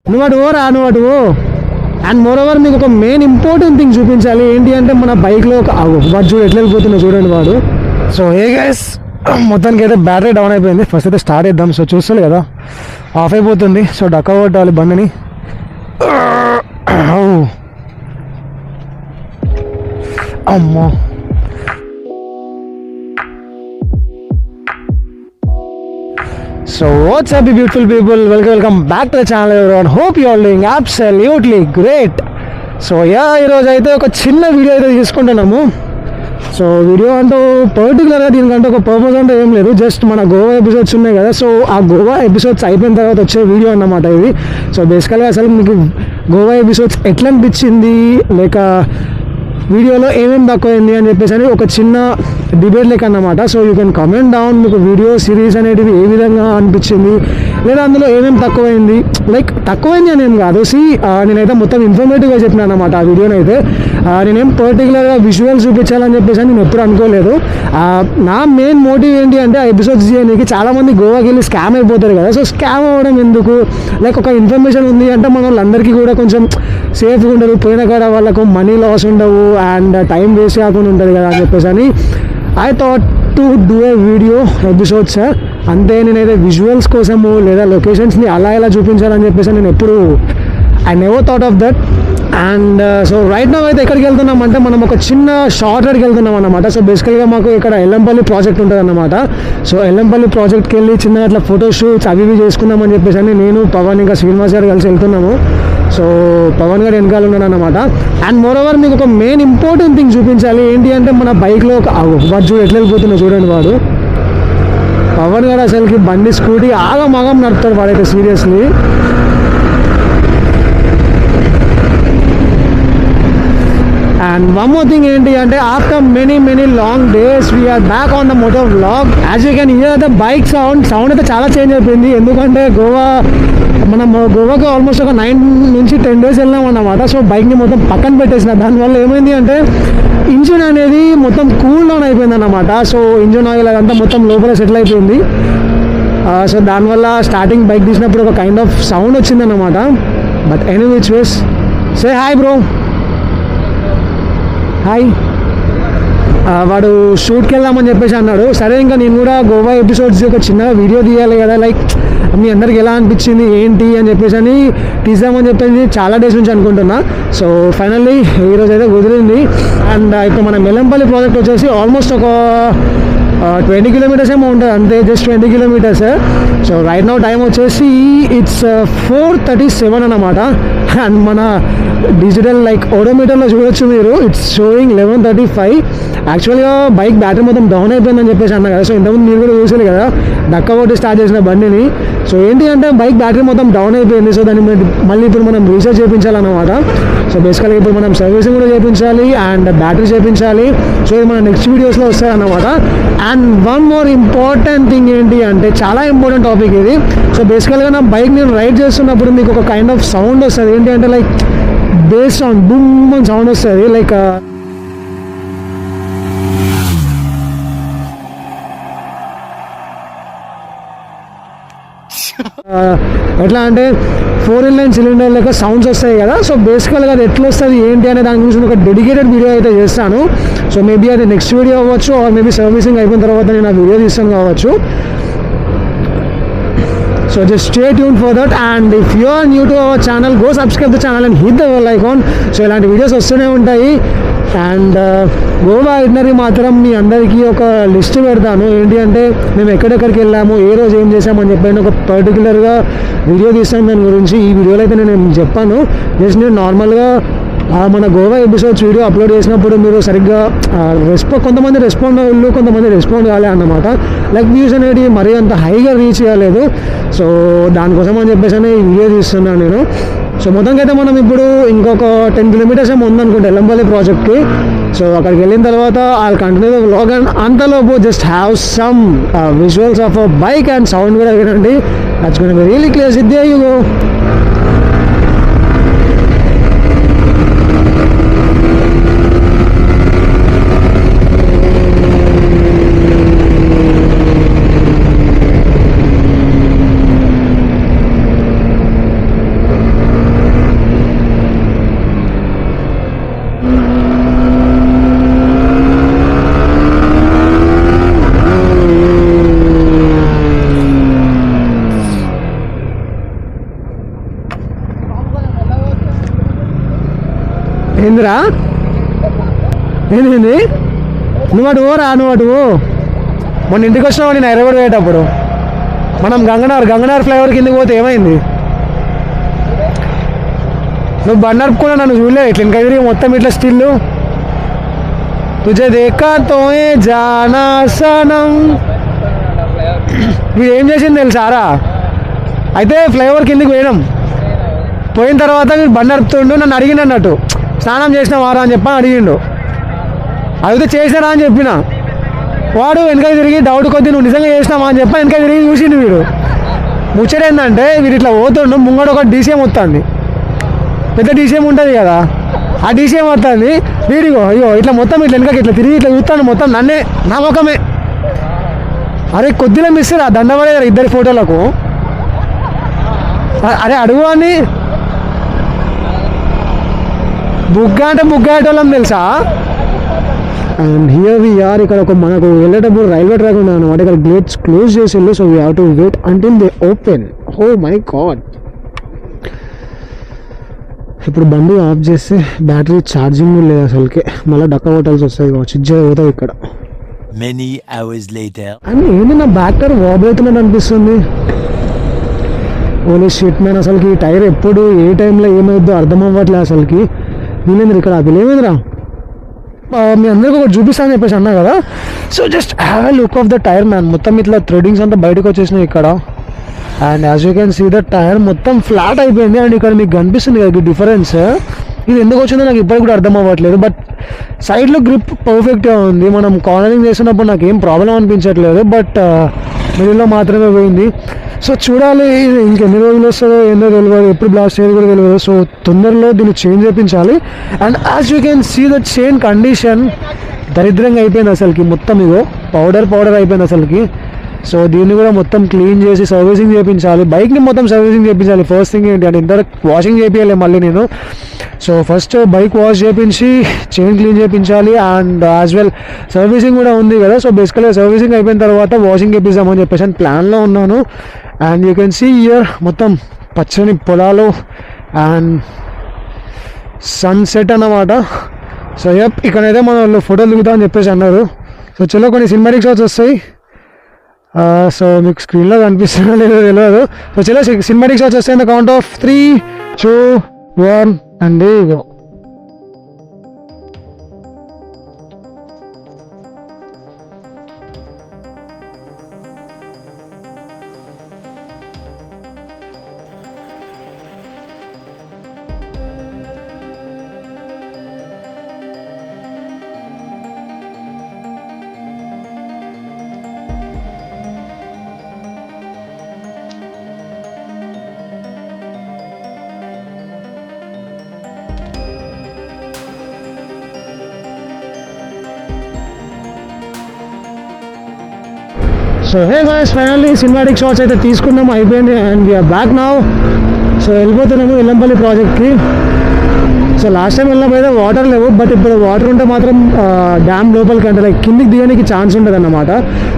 నువ్వు అటు ఓ రా, నువ్వు అటు ఓ. అండ్ మోర్ ఓవర్ మీకు ఒక మెయిన్ ఇంపార్టెంట్ థింగ్ చూపించాలి. ఏంటి అంటే మన బైక్లో వాడు చూడు ఎట్లా వెళ్ళిపోతున్నా చూడండి వాడు. సో ఏ గైస్, మొత్తానికి అయితే బ్యాటరీ డౌన్ అయిపోయింది. ఫస్ట్ అయితే స్టార్ట్ చేద్దాం. సో చూస్తారు కదా ఆఫ్ అయిపోతుంది. సో డక్క కొట్టాలి బండిని. అమ్మో. So what's up beautiful people, welcome back to the channel everyone. Hope you all doing absolutely great. So yeah, ఈరోజు అయితే ఒక చిన్న వీడియో అయితే తీసుకుంటున్నాము. సో వీడియో అంటూ పర్టికులర్గా దీనికంటే ఒక పర్పస్ అంటే ఏం లేదు. జస్ట్ మన గోవా ఎపిసోడ్స్ ఉన్నాయి కదా, సో ఆ గోవా ఎపిసోడ్స్ అయిపోయిన తర్వాత వచ్చే వీడియో అన్నమాట ఇది. సో బేసికల్గా అసలు మీకు గోవా ఎపిసోడ్స్ ఎట్లా అనిపించింది, లేక వీడియోలో ఏమేమి తక్కువైంది అని చెప్పేసి అని ఒక చిన్న డిబేట్ లెక్క అన్నమాట. So you can comment down మీకు వీడియో సిరీస్ అనేటివి ఏ విధంగా అనిపించింది, లేదా అందులో ఏమేమి తక్కువైంది. లైక్ తక్కువైంది అని ఏం కాదు. నేనైతే మొత్తం ఇన్ఫర్మేటివ్గా చెప్పినాను అనమాట ఆ వీడియోని అయితే. నేనేం పర్టికులర్గా విజువల్స్ చూపించాలని చెప్పేసి నేను ఎప్పుడు అనుకోలేదు. నా మెయిన్ మోటివ్ ఏంటి అంటే ఆ ఎపిసోడ్స్ చేయడానికి చాలామంది గోవాకి వెళ్ళి స్కామ్ అయిపోతారు కదా. సో స్కామ్ అవ్వడం ఎందుకు, లైక్ ఒక ఇన్ఫర్మేషన్ ఉంది అంటే మన వాళ్ళందరికీ కూడా కొంచెం సేఫ్గా ఉండదు, పోయిన కాడ వాళ్ళకు మనీ లాస్ ఉండవు అండ్ టైం వేస్ట్ కాకుండా ఉంటుంది కదా అని చెప్పేసి అని I thought to do a video episodes. అంతే, నేనైతే విజువల్స్ కోసము లేదా లొకేషన్స్ని అలా ఎలా చూపించాలని చెప్పేసి నేను ఎప్పుడు I never thought of that. And so right now అయితే ఎక్కడికి వెళ్తున్నాం అంటే మనం ఒక చిన్న షార్ట్ రైడ్కి వెళ్తున్నాం అన్నమాట. సో బేసికల్గా మాకు ఇక్కడ ఎల్లంపల్లి ప్రాజెక్ట్ ఉంటుంది అన్నమాట. సో ఎల్లంపల్లి ప్రాజెక్ట్కి వెళ్ళి చిన్న అట్లా ఫోటోషూట్స్ అవి ఇవి చేసుకుందామని చెప్పేసి అని నేను పవన్ ఇంకా శ్రీనివాస్ గారు కలిసి వెళ్తున్నాము. సో పవన్ గారు వెనకాల ఉన్నాడు అనమాట. అండ్ మోర్ ఓవర్ మీకు ఒక మెయిన్ ఇంపార్టెంట్ థింగ్ చూపించాలి. ఏంటి అంటే మన బైక్లో వాడు చూడు ఎట్లా వెళ్ళిపోతున్నా చూడండి వాడు. పవన్ గారు అసలుకి బండి స్కూటీ ఆగం నడుపుతాడు వాడైతే seriously. And one more thing ఏంటి అంటే after many long days we are back on the motor vlog. As you can hear the bike sound అయితే చాలా చేంజ్ అయిపోయింది. ఎందుకంటే మనం గోవాకి ఆల్మోస్ట్ ఒక 9 నుంచి 10 days వెళ్ళాం అన్నమాట. సో బైక్ని మొత్తం పక్కన పెట్టేసిన. దానివల్ల ఏమైంది అంటే ఇంజిన్ అనేది మొత్తం కూల్ డౌన్ అయిపోయింది అన్నమాట. సో ఇంజిన్ ఆయిల్ అదంతా మొత్తం లోపల సెటిల్ అయిపోయింది. సో దానివల్ల స్టార్టింగ్ బైక్ తీసినప్పుడు ఒక కైండ్ ఆఫ్ సౌండ్ వచ్చిందన్నమాట. But any which ways say hi bro. Hi. వాడు షూట్కి వెళ్దామని చెప్పేసి అన్నాడు. సరే ఇంకా నేను కూడా గోవా ఎపిసోడ్స్ ఒక చిన్న వీడియో తీయాలి కదా, లైక్ మీ అందరికి ఎలా అనిపించింది ఏంటి అని చెప్పేసి అని తీద్దామని చెప్పేసి చాలా డేస్ నుంచి అనుకుంటున్నా. సో ఫైనల్లీ ఈరోజు అయితే కుదిరింది. అండ్ ఇప్పుడు మన మెల్లంపల్లి ప్రాజెక్ట్ వచ్చేసి ఆల్మోస్ట్ ఒక 20 kilometers ఏమో ఉంటుంది అంతే, just 20 kilometers. So right now time వచ్చేసి ఇట్స్ 4:37 అన్నమాట. అండ్ మన డిజిటల్ లైక్ ఓడోమీటర్లో చూడొచ్చు మీరు, ఇట్స్ షోయింగ్ 11:35. యాక్చువల్గా బైక్ బ్యాటరీ మొత్తం డౌన్ అయిపోయిందని చెప్పేసి అన్నా కదా. సో ఇంతకుముందు మీరు కూడా చూసారు కదా డక్క కొట్టి స్టార్ట్ చేసిన బండిని. సో ఏంటి అంటే బైక్ బ్యాటరీ మొత్తం డౌన్ అయిపోయింది. సో దాన్ని మళ్ళీ ఇప్పుడు మనం రీఛార్జ్ చేయించాలన్నమాట. సో బేసికల్గా ఇప్పుడు మనం సర్వీసింగ్ కూడా చేయించాలి అండ్ బ్యాటరీ చేయించాలి. సో ఇది మన నెక్స్ట్ వీడియోస్లో వస్తాయి అన్నమాట. And one more important thing ఏంటి అంటే చాలా ఇంపార్టెంట్ టాపిక్ ఇది. సో బేసికల్గా నా బైక్ నేను రైడ్ చేస్తున్నప్పుడు మీకు ఒక కైండ్ ఆఫ్ సౌండ్ వస్తుంది. ఏంటి అంటే లైక్ బేస్ సౌండ్, బూమ్ అని సౌండ్ వస్తుంది. లైక్ ఎట్లా అంటే 4-in-line సిలిండర్ లెక్క సౌండ్స్ వస్తాయి కదా. సో బేసికల్గా అది ఎట్లా వస్తుంది ఏంటి అనే దాని గురించి ఒక డెడికేటెడ్ వీడియో అయితే చేస్తాను. సో మేబీ అది నెక్స్ట్ వీడియో అవ్వచ్చు, ఆర్ మేబీ సర్వీసింగ్ అయిపోయిన తర్వాత నేను ఆ వీడియో తీస్తాను కావచ్చు. So just stay tuned for that. And if you are new to our channel, go subscribe the channel and hit the bell icon. So ఇలాంటి videos వస్తూనే ఉంటాయి. అండ్ గోవా ఐటనరీ మాత్రం మీ అందరికీ ఒక లిస్ట్ పెడతాను. ఏంటి అంటే మేము ఎక్కడెక్కడికి వెళ్ళాము, ఏ రోజు ఏం చేసామని చెప్పి ఒక పర్టికులర్గా వీడియో తీస్తాను దాని గురించి. ఈ వీడియోలో అయితే నేను చెప్పాను. జస్ట్ నేను నార్మల్గా మన గోవా ఎపిసోడ్స్ వీడియో అప్లోడ్ చేసినప్పుడు మీరు సరిగ్గా కొంతమంది రెస్పాండ్ అవ్వలేదు, కొంతమంది రెస్పాండ్ కాలే అన్నమాట. లైక్ వ్యూస్ అనేది మరీ అంత హైగా రీచ్ కాలేదు. సో దానికోసం అని చెప్పేసి ఈ వీడియో తీస్తున్నాను నేను. సో మొత్తంగా అయితే మనం ఇప్పుడు ఇంకొక 10 kilometers ఏమో ఉందనుకుంటే ఎల్లంపల్లి ప్రాజెక్ట్కి. సో అక్కడికి వెళ్ళిన తర్వాత I'll continue the vlog. And అంతలోపు just have some visuals of a bike and sound కూడా వినండి. That's gonna be really clear. There you go. ఏందిరా ఏంది నువ్వు అటు ఓరా నువ్వు అటు మొన్న ఇంటికి వచ్చినావు నేను హైదరాబాద్ పోయేటప్పుడు మనం గంగనార్ ఫ్లైఓవర్ కిందకి పోతే ఏమైంది నువ్వు బండి నడుపుకున్నా నన్ను చూడలే ఇట్లా ఇంకా తిరిగి మొత్తం ఇట్లా స్టిల్ తుజే దేకా తోయే జానా సనం వీడు ఏం చేసింది తెలుసారా అయితే ఫ్లైఓవర్ కిందకి పోయిన తర్వాత వీడు బండి నడుపుతుండు నన్ను అడిగిండు అన్నట్టు స్నానం చేసిన వారా అని చెప్పని అడిగిండు అడిగితే చేసినారా అని చెప్పిన వాడు వెనక తిరిగి డౌట్ కొద్ది నువ్వు నిజంగా చేసినావా అని చెప్పి వెనక తిరిగి చూసిండు వీడు ముచ్చట ఏంటంటే వీడు ఇట్లా పోతుండు ముంగడు ఒక డీసీఎం వస్తుంది పెద్ద డీసీఎం ఉంటుంది కదా ఆ డీసీఎం వస్తుంది వీడిగో అయ్యో ఇట్లా మొత్తం ఇట్లా వెనకకి ఇట్లా తిరిగి ఇట్లా చూస్తాను మొత్తం నన్నే నా ముఖమే అరే కొద్దిలో మిస్ రా దండపడేదారు ఇద్దరి ఫోటోలకు అరే అడుగు అని బుగ్గా అంటే బుగ్గాటోళ్ళం తెలుసా అండ్ హియర్ వి ఆర్ ఇక్కడ ఒక మనకు వెళ్ళేటప్పుడు రైల్వే ట్రాక్ ఉంది అనమాట ఇక్కడ గేట్స్ క్లోజ్ చేసి so we have to wait until they open oh my god ఇప్పుడు బండి ఆఫ్ చేస్తే బ్యాటరీ ఛార్జింగ్ లేదు అసలుకి మళ్ళీ డక్క హోటల్స్ వస్తాయి కావచ్చు ఇజ్జ అవుతాయి ఇక్కడ అండ్ ఏంది నా బ్యాక్ టైర్ వాబ్ అవుతున్నట్టు అనిపిస్తుంది ఓన్లీ షిట్ మ్యాన్ అసలుకి ఈ టైర్ ఎప్పుడు ఏ టైంలో ఏమైద్దో అర్థం అవ్వట్లేదు అసలుకి వీళ్ళేంద్ర ఇక్కడ అది ఏమైందిరా మీ అందరికీ ఒకటి చూపిస్తాను చెప్పేసి అన్నా కదా so just have a look of the tyre man మొత్తం ఇట్లా థ్రెడింగ్స్ అంతా బయటకు వచ్చేసినాయి ఇక్కడ and as you can see the tyre మొత్తం ఫ్లాట్ అయిపోయింది అండ్ ఇక్కడ మీకు కనిపిస్తుంది కదా డిఫరెన్స్ ఇది ఎందుకు వచ్చిందో నాకు ఇప్పటికి కూడా అర్థం అవ్వట్లేదు బట్ సైడ్లో గ్రిప్ పర్ఫెక్ట్గా ఉంది మనం కార్నరింగ్ చేసినప్పుడు నాకు ఏం ప్రాబ్లం అనిపించట్లేదు బట్ మిడిల్లో మాత్రమే పోయింది సో చూడాలి ఇంకెన్ని రోజులు వస్తుందో ఏందో తెలియదు ఎప్పుడు బ్లాస్ట్ అయ్యేది కూడా తెలియదు సో తొందరలో దీన్ని చేంజ్ చేయించాలి and as you can see the chain condition దరిద్రంగా అయిపోయింది అసలుకి మొత్తం ఇదో పౌడర్ అయిపోయింది అసలుకి సో దీన్ని కూడా మొత్తం క్లీన్ చేసి సర్వీసింగ్ చేయించాలి బైక్ని మొత్తం సర్వీసింగ్ చేయించాలి ఫస్ట్ థింగ్ ఏంటి అంటే ఇంతవరకు వాషింగ్ చేయించాలి మళ్ళీ నేను సో ఫస్ట్ బైక్ వాష్ చేయించి చైన్ క్లీన్ చేయించాలి అండ్ యాజ్ వెల్ సర్వీసింగ్ కూడా ఉంది కదా సో బేసికల్గా సర్వీసింగ్ అయిపోయిన తర్వాత వాషింగ్ చేపిద్దామని చెప్పేసి ప్లాన్లో ఉన్నాను and you can see here మొత్తం పచ్చని పొలాలు అండ్ సన్సెట్ అన్నమాట సో ఇక్కడైతే మన వాళ్ళు ఫోటోలు దిగుతామని చెప్పేసి అన్నారు సో చలో కొన్ని సినిమాటిక్ షాట్స్ వస్తాయి సో మీకు స్క్రీన్లో కనిపిస్తుందో లేదో తెలియదు సో చలో సినిమాటిక్ షాట్స్ వస్తాయి the count of 3, 2, 1 and go so hey guys finally cinematic shots అయితే తీసుకున్నాము అయిపోయింది and we're back now so వెళ్ళిపోతున్నాము ఎల్లంపల్లి ప్రాజెక్ట్కి సో లాస్ట్ టైం వెళ్ళినప్పుడు వాటర్ లేవు బట్ ఇప్పుడు వాటర్ ఉంటే మాత్రం డ్యామ్ లోపలికి అంటే లైక్ కిందికి దిగడానికి ఛాన్స్ ఉంటుంది అన్నమాట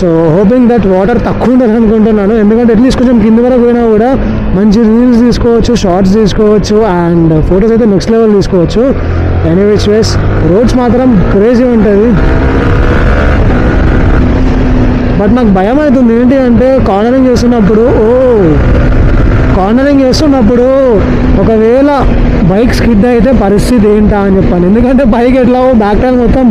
సో హోపింగ్ దట్ వాటర్ తక్కువ ఉంటుంది అనుకుంటున్నాను ఎందుకంటే అట్లీస్ట్ కొంచెం కింది వరకు పోయినా కూడా మంచి రీల్స్ తీసుకోవచ్చు షార్ట్స్ తీసుకోవచ్చు అండ్ ఫొటోస్ అయితే నెక్స్ట్ లెవెల్ తీసుకోవచ్చు ఎనీవేస్ వేస్ రోడ్స్ మాత్రం క్రేజీ ఉంటుంది బట్ నాకు భయం అవుతుంది ఏంటి అంటే కార్నరింగ్ చేస్తున్నప్పుడు ఒకవేళ బైక్ స్కిడ్ అయితే పరిస్థితి ఏంటా అని చెప్పాను ఎందుకంటే బైక్ ఎట్లా బ్యాక్ టైర్ మొత్తం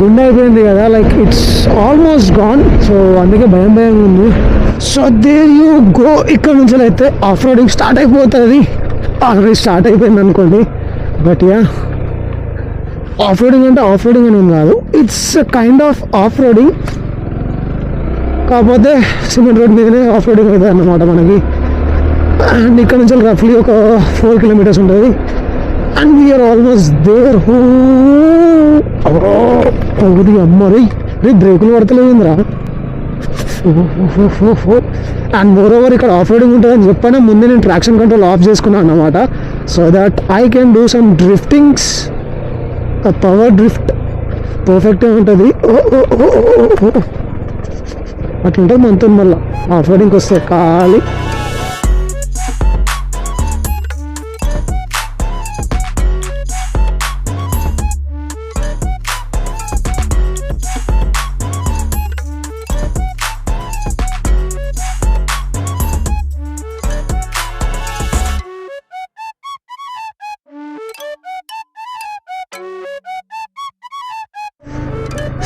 గుండె అయిపోయింది కదా like it's almost gone so అందుకే భయం ఉంది సో దేర్ యూ గో ఇక్కడ నుంచి అయితే ఆఫ్ రోడింగ్ స్టార్ట్ అయిపోతుంది ఆల్రెడీ స్టార్ట్ అయిపోయింది అనుకోండి బట్ యా ఆఫ్ రోడింగ్ అంటే ఆఫ్ రోడింగ్ అని ఏం కాదు it's kind of off roading కాకపోతే సిమెంట్ రోడ్ మీదనే ఆఫ్ రోడింగ్ అవుతుంది అన్నమాట మనకి అండ్ ఇక్కడ నుంచి రఫ్లీ ఒక 4 kilometers ఉంటుంది అండ్ వీఆర్ ఆల్మోస్ట్ దేర్ అవుది అమ్మది బ్రేకులు పడతలేదురా అండ్ మోర్ ఓవర్ ఇక్కడ ఆఫ్ రోడింగ్ ఉంటుందని చెప్పాను ముందే నేను ట్రాక్షన్ కంట్రోల్ ఆఫ్ చేసుకున్నాను అన్నమాట so that I can do some driftings power drift పర్ఫెక్ట్గా ఉంటుంది అట్లుంటుంది మనతో మళ్ళీ ఆఫ్ రోడింగ్కి వస్తే ఖాళీ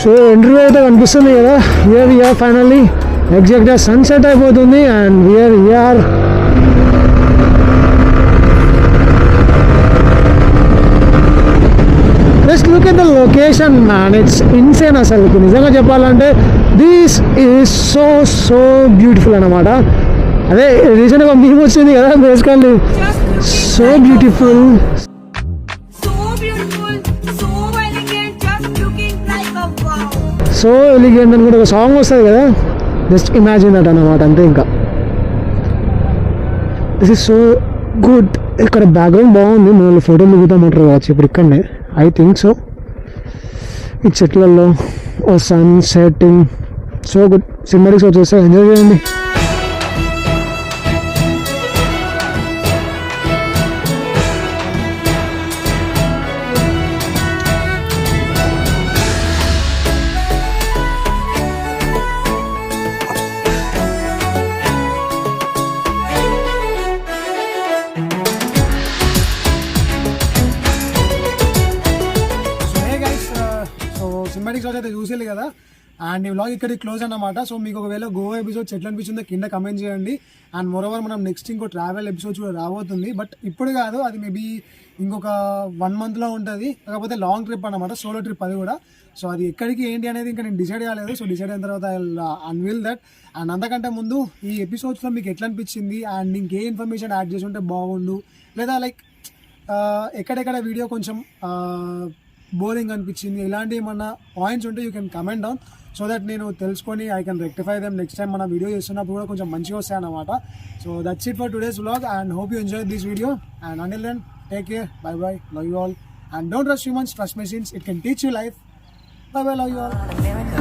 సో ఇంటర్వ్యూ అయితే కనిపిస్తుంది కదా, హియర్ వి ఆర్ ఫైనల్లీ ఎగ్జాక్ట్గా సన్సెట్ అయిపోతుంది and here we are. Just look at the location man, it's insane అసలు. నిజంగా చెప్పాలంటే దిస్ ఈజ్ సో బ్యూటిఫుల్ అన్నమాట. అదే రీసెంట్గా మేము వచ్చింది కదా basically, so beautiful. So elegant అని కూడా ఒక సాంగ్ వస్తుంది కదా, జస్ట్ ఇమాజిన్ దట్ అన్నమాట, అంతే. ఇంకా దిస్ ఇస్ సో గుడ్. ఇక్కడ బ్యాక్గ్రౌండ్ బాగుంది, మనల్ని ఫోటోలు దిగుతామంటారు కావచ్చు ఇప్పుడు ఇక్కడనే, ఐ థింక్ సో. ఈ చెట్లలో ఓ sun setting, so good. Cinematics వచ్చేస్తే ఎంజాయ్ చేయండి. సినిమాటిక్స్ అయితే చూసేది కదా, అండ్ ఈ వ్లాగ్ ఇక్కడికి క్లోజ్ అన్నమాట. సో మీకు ఒకవేళ గోవా ఎపిసోడ్స్ ఎట్లా అనిపించిందో కింద కమెంట్ చేయండి. అండ్ మోరోవర్ మనం నెక్స్ట్ ఇంకో ట్రావెల్ ఎపిసోడ్స్ కూడా రాబోతుంది, బట్ ఇప్పుడు కాదు, అది మేబీ ఇంకొక 1 monthలో ఉంటుంది. కాకపోతే లాంగ్ ట్రిప్ అన్నమాట, సోలో ట్రిప్ అది కూడా. సో అది ఎక్కడికి ఏంటి అనేది ఇంకా నేను డిసైడ్ కాలేదు. సో డిసైడ్ అయిన తర్వాత I will unveil that. And అంతకంటే ముందు ఈ ఎపిసోడ్స్లో మీకు ఎట్లా అనిపించింది అండ్ ఇంకే ఇన్ఫర్మేషన్ యాడ్ చేసి ఉంటే బాగుండు, లేదా లైక్ ఎక్కడెక్కడ వీడియో కొంచెం బోరింగ్ అనిపించింది, ఇలాంటి ఏమన్నా పాయింట్స్ ఉంటే you can comment down, so that నేను తెలుసుకొని I can rectify them next time మన వీడియో చేస్తున్నప్పుడు కూడా కొంచెం మంచిగా వస్తాయి అన్నమాట. So that's it for today's vlog and hope you enjoy this video. And until then take care, bye bye, love you all. And don't trust humans, trust machines, it can teach you life. Bye bye, love you all.